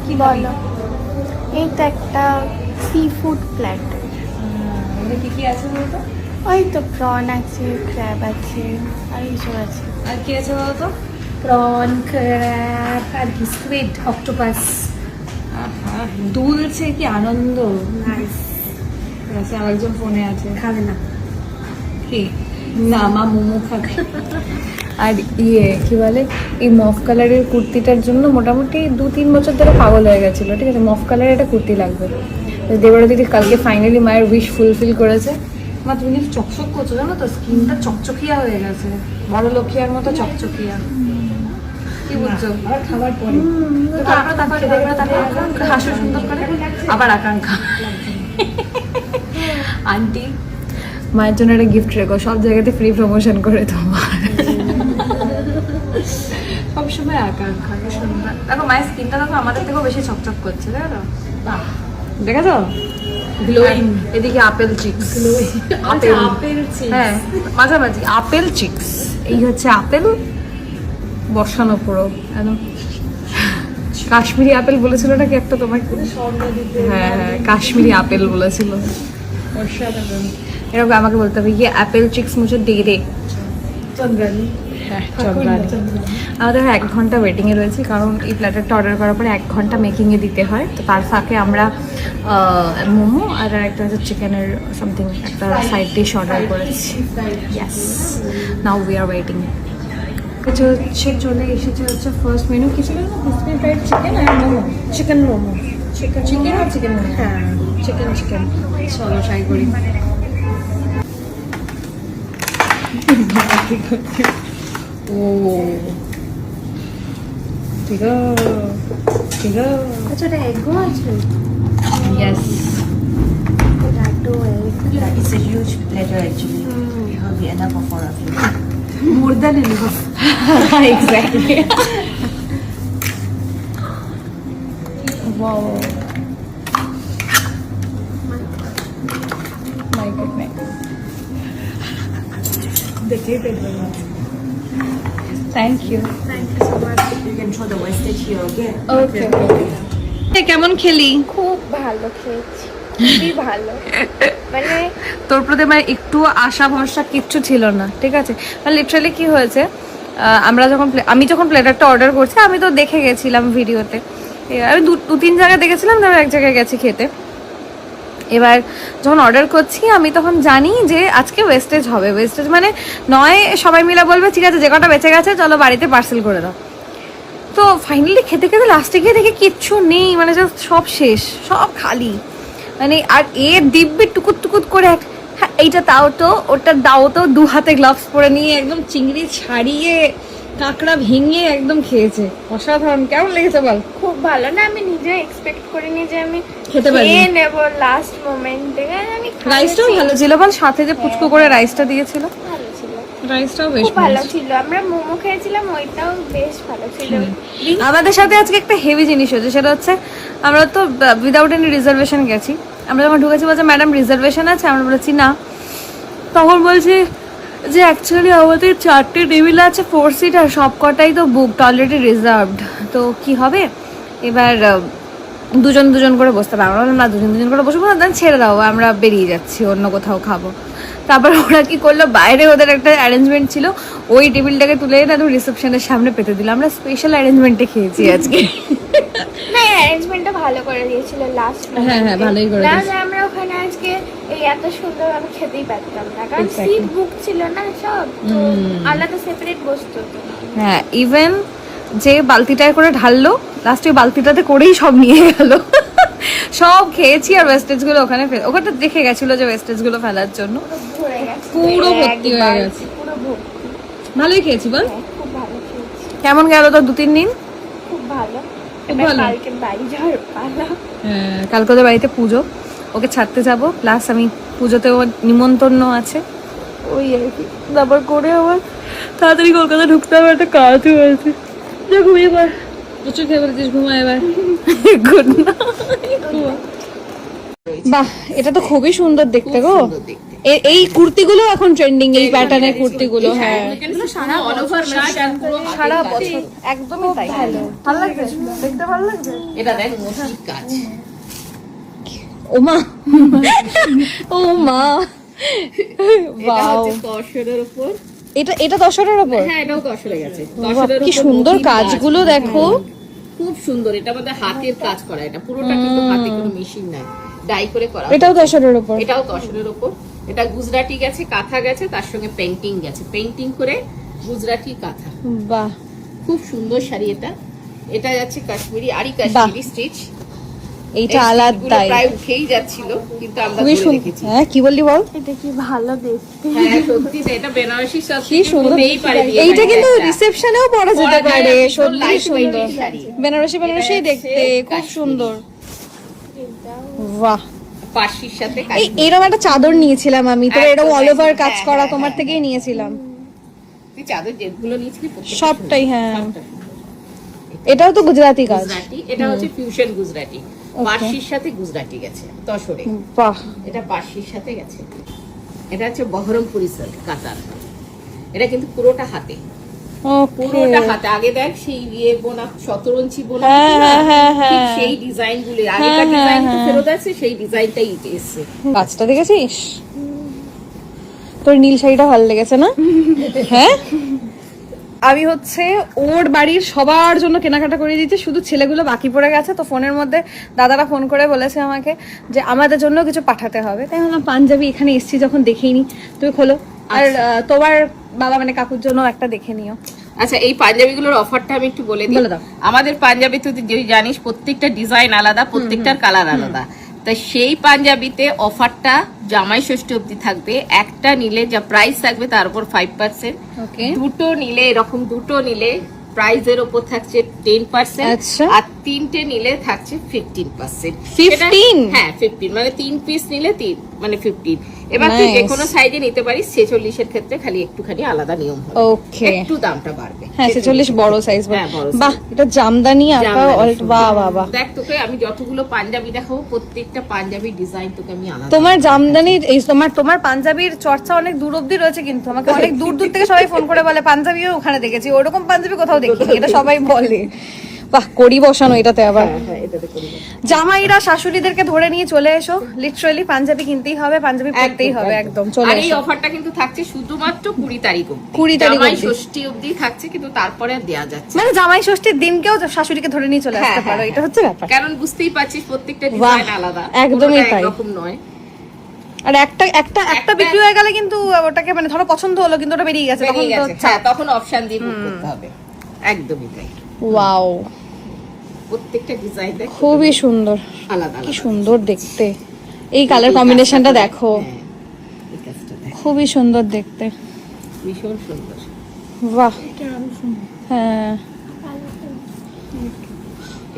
কি বলো। এই তো একটা সি ফুড প্ল্যাটার। এটা কি কি আছে বলতো? ওই তো প্রন আছে, ক্র্যাব আছে, আর এইসব আছে। আর কি আছে বলতো? প্রন, ক্র্যাব আর কি স্কুইড, অক্টোপাস। দুলছে, কি আনন্দ। নাইস। আচ্ছা, আরেকজন ফোনে আছে, খাবে না? কি না, মা মোমো খাবে। আর কি বলে, এই মফ কালারের কুর্তিটার জন্য মোটামুটি 2-3 বছর ধরে পাগল হয়ে গেছিল। ঠিক আছে, মফ কালারের একটা কুর্তি লাগবে। দেবরা দিদি কালকে ফাইনালি মায়ের উইশ ফুলফিল করেছে। মা তুমি চকচক করছো, জানো তো, স্কিনটা চকচকিয়া হয়ে গেছে, বড় লক্ষ্মীর মতো চকচকিয়া। কি বুঝছো? আবার খাবার পরে হাসো সুন্দর করে, আবার আকাঙ্ক্ষা। আন্টি মায়ের জন্য একটা গিফট রেখো, সব জায়গাতে ফ্রি প্রমোশন করে তোমার। সবসময় আকাঙ্ক্ষা সুন্দর। দেখো মায়ের স্কিনটা দেখো আমাদের থেকেও বেশি চকচক করছে, দেখো দেখেছো, গ্লোয়িং। এদিকে আপেল চিক্স, আপেল চিক্স, হ্যাঁ মাঝামাঝি আপেল চিক্স। এই হচ্ছে আপেল বসানো পুরো একদম। কাশ্মীরি আপেল বলেছিল নাকি একটা তোমাকে? হ্যাঁ হ্যাঁ, কাশ্মীরি আপেল বলেছিল। এরকম আমাকে বলতে হবে, ইয়ে অ্যাপেল চিক্স মুঝে দে দে। চন্দ্রানী, হ্যাঁ চন্দ্রানী। আমাদের 1 ঘন্টা ওয়েটিংয়ে রয়েছে, কারণ এই প্ল্যাটারটা অর্ডার করার পরে 1 ঘন্টা মেকিংয়ে দিতে হয়। তো তার ফাঁকে আমরা মোমো আর একটা হচ্ছে চিকেনের সামথিং একটা সাইড ডিশ অর্ডার করেছি। Yes, now we are waiting. হচ্ছে চলে এসেছে হচ্ছে ফার্স্ট মেনু। কি ছিল? ক্রিসপি ফ্রাইড চিকেন আর মোমো। চিকেন মোমো, চিকেন আর চিকেন মোমো। হ্যাঁ চিকেন। চলো ট্রাই করি। ও ঠিক আছে। আচ্ছা, এটা এগও আছে? Yes. Potato egg. Yeah, it's a huge platter actually. It will be enough for 4 of you. More than enough. Exactly. Wow. My goodness. Thank you. Thank you so much. You can throw the wastage here, okay? Okay. কেমন খেলি? খুব ভালো খেয়েছি, খুবই ভালো। মানে তোর প্রতি আমার একটু আশা ভরসা কিচ্ছু ছিল না, ঠিক আছে? মানে লিটারালি কি হয়েছে, আমি যখন প্লেটারটা অর্ডার করছি, আমি তো দেখে গেছিলাম ভিডিওতে। আমি 2-3 জায়গায় দেখেছিলাম, তারপর এক জায়গায় গেছি খেতে। এবার যখন অর্ডার করছি, আমি তখন জানি যে আজকে ওয়েস্টেজ হবে। ওয়েস্টেজ মানে নয় সবাই মিলে বলবে ঠিক আছে যে কটা বেঁচে গেছে চলো বাড়িতে পার্সেল করে দাও। তো ফাইনালি খেতে খেতে লাস্টে গিয়ে দেখি কিচ্ছু নেই, মানে জাস্ট সব শেষ, সব খালি। মানে আর দিব্যি টুকুত টুকুত করে হ্যাঁ এইটা তাও তো, ওটা দাও তো, 2 হাতে গ্লাভস পরে নিয়ে একদম চিংড়ি ছাড়িয়ে কাঁকড়া ভেঙে একদম খেয়েছে। অসাধারণ। কেমন লেগেছে বল? খুব ভালো না, আমি নিজে এক্সপেক্ট করিনি যে আমি খেতে পারবো, খেয়ে নেব লাস্ট মোমেন্টে। আমি রাইসটাও ভালো ছিল বল, সাথে যে পুচকু করে রাইসটা দিয়েছিল, ভালো ছিল, রাইসটাও বেশ খুব ভালো ছিল। আমরা মোমো খেয়েছিলাম, ওইটাও বেশ ভালো ছিল। আমাদের সাথে আজকে একটা হেভি জিনিস হয়েছে, সেটা হচ্ছে আমরা তো উইদাউট এনি রিজার্ভেশন গেছি। আমরা যখন ঢুকেছি বলছে ম্যাডাম রিজার্ভেশন আছে, আমরা বলেছি না। তখন বলছি যে অ্যাকচুয়ালি আমাদের 4টে টেবিল আছে 4 সিট, আর সব কটাই তো বুকড, অলরেডি রিজার্ভড। তো কি হবে এবার, 2 করে বসতে পারবো। আমরা বললাম না 2 করে বসবো না, ছেড়ে দাও, আমরা বেরিয়ে যাচ্ছি, অন্য কোথাও খাবো। তারপর ওরা কি করলো, বাইরে ওদের একটা অ্যারেঞ্জমেন্ট ছিল, ওই টেবিলটাকে তুলে এনে একদম রিসেপশনের সামনে পেতে দিল। আমরা স্পেশাল অ্যারেঞ্জমেন্টে খেয়েছি আজকে। না, অ্যারেঞ্জমেন্টটা ভালো করে দিয়েছিল লাস্ট। হ্যাঁ হ্যাঁ, ভালোই করে দিয়েছে। না, আমরা ওখানে আজকে এই এত সুন্দর আমি খেতেই পারতাম না, কারণ সিট বুক ছিল না সব, তো আলাদা সেপারেট বসতো। হ্যাঁ, ইভেন যে বালতিটায় করে ঢাললো, লাস্টে বালতিটাতে করেই সব নিয়ে গেল। সব খেয়েছি, আর ওয়েস্টেজ গুলো ওখানে দেখে গেছিল যে ওয়েস্টেজ গুলো ফেলার জন্য পুরো ভর্তি হয়ে গেছে। পুরো ভর্তি। ভালোই খেয়েছি বল? খুব ভালো খেয়েছি। কেমন গেল তো 2-3 দিন? খুব ভালো। খুব ভালো। কালকে বাড়ি যাওয়ার পালা। হ্যাঁ, কালকে ওদের বাড়িতে পুজো, ওকে ছাড়তে যাব, প্লাস আমি পুজোতেও নিমন্ত্রণ আছে, ওই আর কি। তারপর করে আবার তাড়াতাড়ি কলকাতা ঢুকতে হবে, একটা কাজও আছে। যা ঘুমিয়ে পর, প্রচুর খেয়ে বলেছিস, ঘুমা এবার। Good night. বাহ, এটা তো খুবই সুন্দর দেখতে গো। এই কুর্তিগুলো এখন ট্রেন্ডিং, এই প্যাটার্নের কুর্তিগুলো। হ্যাঁ, এগুলো সারা অল ওভার পুরো সারা বছর একদমই তাই। ভালো লাগছে, দেখতে ভালো লাগছে। এটা দেখ মোটির কাজ। ওমা ও মা, এটা ওয়াও, হচ্ছে তসরের উপর। এটা দশরের উপর। হ্যাঁ, এটাও তসরে গেছে। বাহ, তসরের কি উপর সুন্দর মোটির কাজ। কাজগুলো দেখো। খুব সুন্দর। এটা আমাদের হাতের কাজ করা, এটা পুরোটা কিন্তু হাতে কোনো মেশিন নাই, ডাই করে করা। এটাও দশরের উপর। এটাও তসরের উপর। এটা গুজরাটি গেছে, কাঁথা গেছে, তার সঙ্গে পেইন্টিং গেছে, পেইন্টিং করে গুজরাটি কাঁথা। বাহ, খুব সুন্দর শাড়ি এটা। এটা যাচ্ছে কাশ্মীরি, আরি কাশ্মীরি স্টিচ। এইটা আলাদাই, প্রায় উঠেই যাচ্ছিল, কিন্তু আমরা খুবই ধরে সুন্দর। রেখেছি। হ্যাঁ, কি বললি বল? এটা কি ভালো দেখতে। হ্যাঁ, সত্যি তো, এটা বেনারসি সব কি সুন্দর। হতেই পারে বিয়ে এইটা বাড়িতে কিন্তু একটা। রিসেপশনেও পরা যেতে পরা যায়, পারে, একদম সত্যি light সুন্দর। weight শাড়ি। বেনারসি বেনারসি এটা দেখতে হচ্ছে খুব কাশ্মীরি। সুন্দর। বাহ, পার্সির সাথে এই কাশ্মীরি। এরকম একটা চাদর নিয়েছিলাম আমি তো, একদম, এরকম অল ওভার একদম, কাজ হ্যাঁ, করা হ্যাঁ, তোমার হ্যাঁ, থেকেই নিয়েছিলাম। তুই চাদর যেগুলো নিয়েছিলি প্রত্যেকটা সবটাই, সুন্দর, হ্যাঁ। সবটা সুন্দর। এটাও তো গুজরাটি কাজ। গুজরাটি, এটা হচ্ছে ফিউশন গুজরাটি। পার্সির সাথে গুজরাটি গেছে তসরে। বাহ, এটা পার্সির সাথে গেছে। এটা হচ্ছে বহরমপুরি সিল্ক কাতার। এটা কিন্তু পুরোটা হাতে, ওকে। পুরোটা হাতে। আগে দেখ সেই ইয়ে বোনা, শতরঞ্চি বোনা, হ্যাঁ, হতো না? হ্যাঁ, হ্যাঁ, ঠিক হ্যাঁ। সেই ডিজাইন গুলো, আগেকার হ্যাঁ, ডিজাইন তো হ্যাঁ। ফেরত আছে, সেই ডিজাইনটাই এসছে। কাজটা দেখেছিস? তোর নীল শাড়িটা ভালো লেগেছে না? হ্যাঁ, আমি হচ্ছে ওর বাড়ির সবার জন্য কেনাকাটা করে দিয়েছি, শুধু ছেলেগুলো বাকি পড়ে গেছে। তো ফোনের মধ্যে দাদারা ফোন করে বলেছে আমাকে যে আমাদের জন্য কিছু পাঠাতে হবে। তাই বললাম পাঞ্জাবি এখানে এসছি যখন দেখেই নি, তুমি খোলো। আর তোমার বাবা মানে কাকুর জন্য একটা দেখে নিও। আচ্ছা, এই পাঞ্জাবিগুলোর অফারটা আমি একটু বলে দিই। বলে দাও। আমাদের পাঞ্জাবি তো তুই জানিস প্রত্যেকটা ডিজাইন আলাদা, প্রত্যেকটার কালার আলাদা। তা সেই পাঞ্জাবিতে অফারটা জামাই ষষ্ঠী অবধি থাকবে। একটা নিলে যা প্রাইস থাকবে তার উপর 5%। ওকে, দুটো নিলে, এরকম দুটো নিলে প্রাইজের উপর থাকছে 10%। আচ্ছা। আর তিনটে নিলে থাকছে 15%। 15? হ্যাঁ, 15 মানে 3 পিস নিলে 3 মানে 15। এবার তুই Nice. যে কোনো সাইজে নিতে পারিস। 46 এর ক্ষেত্রে খালি একটুখানি আলাদা নিয়ম হবে, ওকে। একটু দামটা বাড়বে। হ্যাঁ 46 বড় সাইজ। হ্যাঁ, বড় size। বাহ, এটা জামদানি আঁকা। জামদানি সুন্দর। বাহ বাহ বাহ। দেখ, তোকে আমি যতগুলো পাঞ্জাবি দেখাবো, প্রত্যেকটা পাঞ্জাবি ডিজাইন তোকে আমি আলাদা। তোমার জামদানির এই তোমার পাঞ্জাবির চর্চা অনেক দূর অব্দি রয়েছে, কিন্তু আমাকে অনেক দূর দূর থেকে সবাই ফোন করে বলে পাঞ্জাবিও ওখানে দেখেছি, ওরকম পাঞ্জাবি কোথাও দেখিনি, এটা সবাই বলে। বাহ, করি বসানো এটাতে আবার। হ্যাঁ, এটাতে করি না। জামাইরা শাশুড়িদেরকে ধরে নিয়ে চলে এসো, লিটারালি পাঞ্জাবি কিনতেই হবে, পাঞ্জাবি পরতেই হবে, একদম চলে আর এই এসো। অফারটা কিন্তু থাকছে শুধুমাত্র 20 তারিখ অবধি। 20 তারিখ জামাই অবধি। ষষ্ঠী অবধি থাকছে, কিন্তু তারপরে আর দেয়া যাচ্ছে না। মানে জামাই ষষ্ঠীর দিনকেও শাশুড়িকে ধরে নিয়ে চলে আসতে হ্যাঁ, পারো, হ্যাঁ, এটা হচ্ছে ব্যাপার। কারণ বুঝতেই পারছিস প্রত্যেকটা বাহ, ডিজাইন আলাদা, একদমই কোনোটা তাই। একরকম নয়। আর একটা বিক্রি হয়ে গেলে কিন্তু ওটাকে মানে ধরো পছন্দ হলো কিন্তু ওটা বেরিয়ে গেছে, তখন বেরিয়ে তো গেছে, হ্যাঁ, তখন অপশন দিয়ে বুক করতে হবে। একদমই তাই। ওয়াও, প্রত্যেকটা ডিজাইন দেখ খুবই সুন্দর, আলাদা কি আলাদা। সুন্দর দেখতে। এই কালার কম্বিনেশনটা দেখো, হ্যাঁ, এই কাজটা দেখ, খুবই সুন্দর দেখতে। ভীষণ সুন্দর। বাহ, হ্যাঁ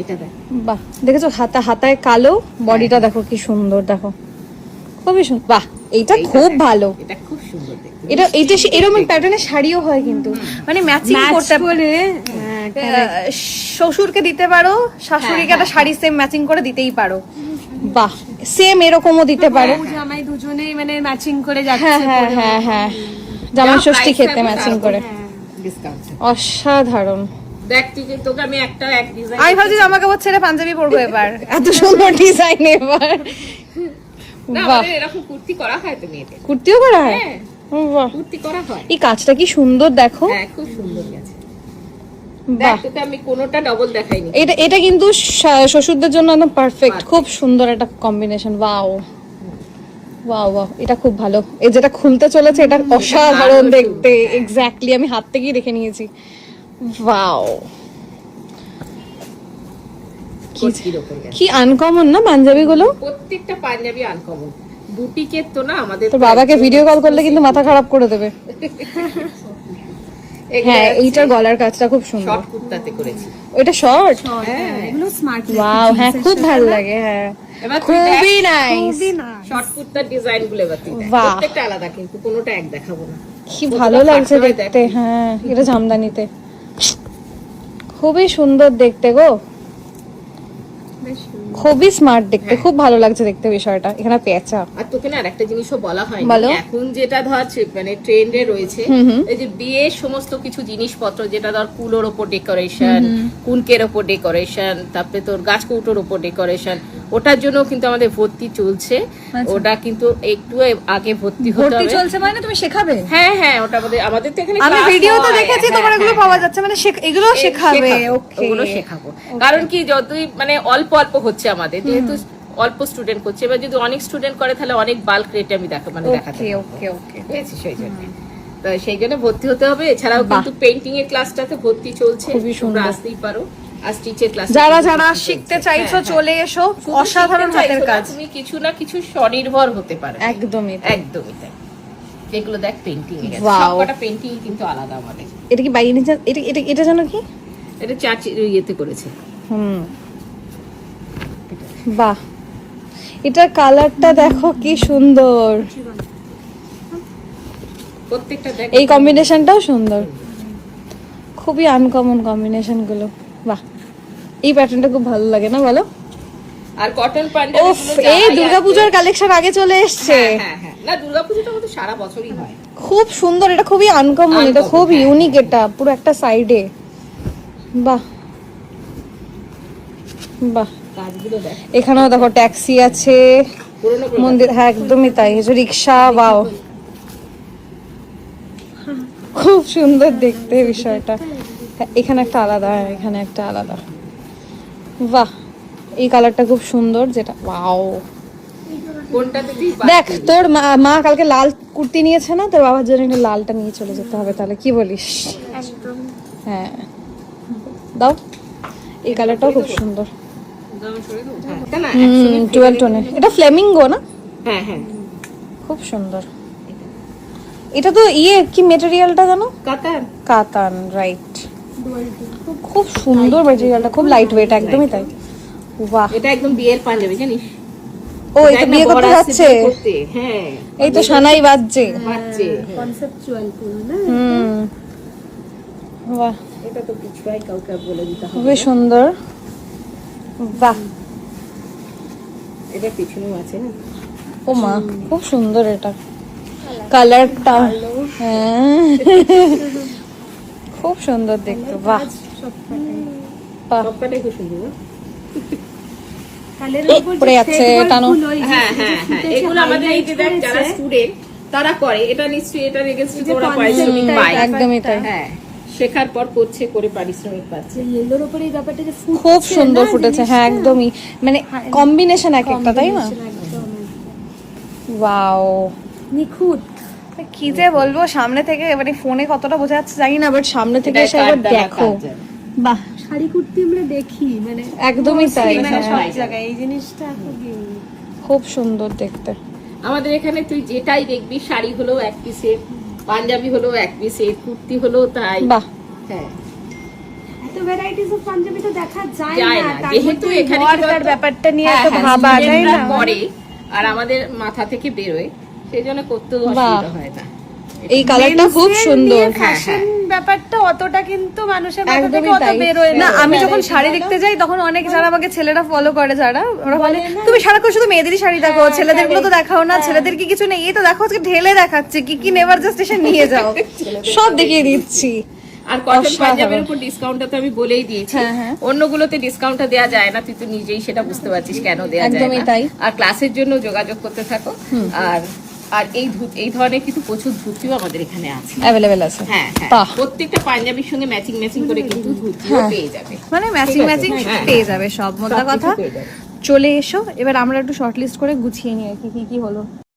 এটা দেখ, বাহ, দেখেছো হাতায় কালো, বডিটা দেখো কি সুন্দর, দেখো খুবই সুন্দর। বাহ, এইটা খুব ভালো। এটা খুব সুন্দর দেখতে। এইটা এরকম প্যাটার্নের শাড়িও হয় কিন্তু, মানে ম্যাচিং করতে পারে। শ্বশুরকে দিতে পারো, শাশুড়িকে একটা শাড়ি সেম ম্যাচিং করে দিতেই পারো। বাহ, সেম এরকমও দিতে পারো। জামাই দুজনেই মানে ম্যাচিং করে হ্যাঁ যাচ্ছে। হ্যাঁ হ্যাঁ হ্যাঁ, জামাই ষষ্ঠী খেতে ম্যাচিং করে, ডিসকাউন্ট অসাধারণ। দেখ, তোকে আমি এক ডিজাইন আমি ভাবছি জামা কাপড় ছেড়ে পাঞ্জাবি পরবো এবার, এত সুন্দর ডিজাইন এবার। না, বাহ, আমাদের এরকম কুর্তি করা হয় তো মেয়েদের। কুর্তিও করা হয়? হ্যাঁ, ও বাহ, কুর্তি করা হয়। এই কাজটা কি সুন্দর দেখো। হ্যাঁ, খুব সুন্দর গেছে। দেখ, বাহ, তোকে আমি কোনোটা ডবল দেখাইনি। এটা কিন্তু শ্বশুরদের জন্য একদম পারফেক্ট, খুব সুন্দর একটা কম্বিনেশন। ওয়াও ওয়াও ওয়াও, এটা খুব ভালো। এই যেটা খুলতে চলেছে এটা অসাধারণ দারুণ দেখতে, এক্স্যাক্টলি আমি হাত থেকেই দেখে নিয়েছি। ওয়াও, কুর্তির ওপর গেছে। কি আনকমন না পাঞ্জাবি গুলো। প্রত্যেকটা পাঞ্জাবি আনকমন। বুটিকের তো না আমাদের। তোর বাবাকে ভিডিও কল করলে কিন্তু মাথা খারাপ করে দেবে। হ্যাঁ, এইটার গলার কাজটা খুব সুন্দর। শর্ট কুর্তাতে করেছি। ওইটা শর্ট। হ্যাঁ, এগুলো স্মার্ট। ওয়াও, হ্যাঁ খুব ভালো লাগে। হ্যাঁ, এবার তুই দেখ, খুবই নাইস। শর্ট কুর্তার ডিজাইন গুলো এবার তুই দেখ। বাহ। প্রত্যেকটা আলাদা, কিন্তু কোনোটা এক দেখাবো না। কি ভালো লাগছে দেখতে। হ্যাঁ, এটা জামদানিতে খুবই সুন্দর দেখতে গো। খুবই স্মার্ট দেখতে, খুব ভালো লাগছে দেখতে বিষয়টা। এখানে পেঁচা। আর তোকে না আরেকটা জিনিসও বলা হয় বলো। এখন যেটা ধর মানে ট্রেন্ডে রয়েছে, এই যে বিয়ের সমস্ত কিছু জিনিসপত্র, যেটা ধর কুলোর ওপর ডেকোরেশন, কুনকের ওপর ডেকোরেশন, তারপরে তোর গাছকৌটোর ওপর ডেকোরেশন, ওটার জন্য কিন্তু আমাদের ভর্তি চলছে। ওটা কিন্তু একটু আগে ভর্তি হতে ভর্তি হবে। চলছে মানে তুমি শেখাবে? হ্যাঁ হ্যাঁ, ওটা আমাদের তো এখানে আমি class ভিডিওতে হয়। দেখেছি হ্যাঁ, তোমার এগুলো হ্যাঁ, পাওয়া হ্যাঁ। যাচ্ছে, মানে এগুলো শেখাবে। ওকে, ওগুলো শেখাবো। কারণ কি, যতই মানে অল্প অল্প হচ্ছে আমাদের, যেহেতু অল্প স্টুডেন্ট করছে, এবার যদি অনেক স্টুডেন্ট করে তাহলে অনেক বাল্ক রেটে আমি দেখাতে ওকে পারবো। ওকে ওকে। পেয়েছি সেই জন্য। তো সেই জন্য ভর্তি হতে হবে। এছাড়াও কিন্তু পেইন্টিং এর ক্লাসটাতে ভর্তি চলছে, খুবই সুন্দর। তোমরা আসতেই পারো। আর স্টিচের ক্লাস, যারা যারা শিখতে চাইছো চলে এসো, অসাধারণ হাতের কাজ। তুমি কিছু না কিছু স্বনির্ভর হতে পারো। একদমই একদমই তাই। এগুলো দেখ পেইন্টিং এর, Wow. সবকটা পেইন্টিং কিন্তু আলাদা আমাদের। এটা কি বাইরে এটা এটা এটা জানো কি? এটা চার্চ ইয়েতে করেছে। বাহ, এটার কালারটা দেখো কি সুন্দর। প্রত্যেকটা দেখ, এই কম্বিনেশনটাও সুন্দর, খুবই আনকমন কম্বিনেশন গুলো। বাহ, এই প্যাটার্নটা খুব ভালো লাগে না বলো? আর কটন পাঞ্জাবি ওফ, এই দুর্গাপূজার কালেকশন আগে চলে এসছে। হ্যাঁ হ্যাঁ, না দুর্গাপূজাটা তো সারা বছরই হয়। খুব সুন্দর, এটা খুবই আনকমন, এটা Uncommon, খুব হ্যাঁ। ইউনিক, এটা পুরো একটা সাইডে। বাহ বাহ, কাজগুলো দেখ, এখানেও দেখো ট্যাক্সি আছে, পুরোনো মন্দির, হ্যাঁ একদমই তাই, এই যে রিক্সা। বাও, খুব সুন্দর দেখতে বিষয়টা। হ্যাঁ, এখানে একটা আলাদা, এখানে একটা আলাদা। বাহ, এই কালারটা খুব সুন্দর, যেটা ওয়াও। কোনটাতে তুই দেখ, তোর মা কালকে লাল কুর্তি নিয়েছে না, তোর বাবার জন্য একটা লালটা নিয়ে চলে যেতে হবে, তাহলে কি বলিস? একদম। হ্যাঁ, দাও, এই কালারটাও খুব সুন্দর। না 12 টোনে, এটা ফ্লেমিঙ্গো না? হ্যাঁ হ্যাঁ, খুব সুন্দর। এটা তো কি মেটেরিয়ালটা জানো? কাতার। কাতান, রাইট। খুব সুন্দর মেটেরিয়ালটা, খুব লাইট ওয়েট, একদমই তাই। বাহ, এটা একদম বিয়ের পাঞ্জাবি জানিস? ও এই তো বিয়ে করতে যাচ্ছে, হ্যাঁ এই তো সানাই বাজছে। বাজছে। কনসেপচুয়াল পুরো না? বাহ, এটা তো কিছুই কাউকে বলে দিতে হবে খুবই না। সুন্দর। বাহ, এটা পিছনেও আছে না? ও মা, খুব সুন্দর এটা কালারটা। হ্যাঁ, খুব সুন্দর দেখতে। বাহ বাহ, সবকটাই খুব সুন্দর না? এই পড়ে যাচ্ছে, টানো। হ্যাঁ হ্যাঁ হ্যাঁ, এগুলো আমাদের এই যে দেখ যারা স্টুডেন্ট তারা করে, এটা নিশ্চয়ই এটা রেগেস্ট্রি তোরা পারিশ্রমিক পায়। একদমই তাই। হ্যাঁ, শেখার পর করছে, করে পারিশ্রমিক পাচ্ছে। ইয়েলোর উপরে এই ব্যাপারটা যে খুব সুন্দর ফুটেছে, হ্যাঁ একদমই, মানে কম্বিনেশন এক একটা, তাই না? ওয়াও, নিখুঁত। কি যে বলবো, সামনে থেকে মানে ফোনে কতটা বোঝা যাচ্ছে জানি না, বাট সামনে থেকে এটা এসে একবার কাঠদানা দেখো। কাজ জানে। বাহ, শাড়ি কুর্তি আমরা দেখি মানে একদমই তাই। মানে হ্যাঁ, সব জায়গায় এই জিনিসটা খুবই খুব সুন্দর দেখতে। আমাদের এখানে তুই যেটাই দেখবি, শাড়ি হলো এক পিসের, পাঞ্জাবি হলো এক পিসের, কুর্তি হলো তাই। বাহ, হ্যাঁ, এত ভ্যারাইটিস অফ পাঞ্জাবি তো দেখা যায় যায় না। না, তার যেহেতু মধ্যে এখানে বর্ডার কিন্তু ব্যাপারটা নিয়ে হ্যাঁ, তো হ্যাঁ, ভাবা যায় student-রা না। করে, আর আমাদের মাথা থেকে বেরোয়, সেই জন্য করতেও বাহ। অসুবিধা হয় না। এই কালারটা খুব সুন্দর। ফ্যাশন ব্যাপারটা অতটা কিন্তু মানুষের মাথা থেকে একদমই অত তাই। বেরোয় না, না। আমি যখন শাড়ি দেখতে যাই তখন অনেক যারা আমাকে ছেলেরা ফলো করে, যারা ওরা বলে তুমি সারাক্ষণ শুধু মেয়েদেরই শাড়ি দেখো, ছেলেদের গুলো তো দেখাও না, ছেলেদের কি কিছু নেই? এই তো দেখো, আজকে ঢেলে দেখাচ্ছে, কি কি নেভার জাস্ট এসে নিয়ে যাও, সব দেখিয়ে দিচ্ছি। আর কটন অসাধারণ। পাঞ্জাবের উপর ডিসকাউন্টটা তো আমি বলেই দিয়েছি। হ্যাঁ, হ্যাঁ। অন্যগুলোতে ডিসকাউন্টটা দেওয়া যায় না, তুই তো নিজেই সেটা বুঝতে পারছিস কেন দেওয়া যায় একদমই না। তাই। আর ক্লাসের জন্য যোগাযোগ করতে থাকো। আর আর এই ধরনের কিন্তু প্রচুর ধুতিও আমাদের এখানে আছে। অ্যাভেলেবেল আছে। হ্যাঁ হ্যাঁ, বাহ। প্রত্যেকটা পাঞ্জাবির সঙ্গে ম্যাচিং করে কিন্তু ধুতিও পেয়ে যাবে। মানে ম্যাচিং ঠিক আছে, ম্যাচিং হ্যাঁ। পেয়ে যাবে সব, মোদ্দা সবকিছু কথা। পেয়ে যাবে। চলে এসো, এবার আমরা একটু শর্ট লিস্ট করে গুছিয়ে নিই আর কি কি হলো।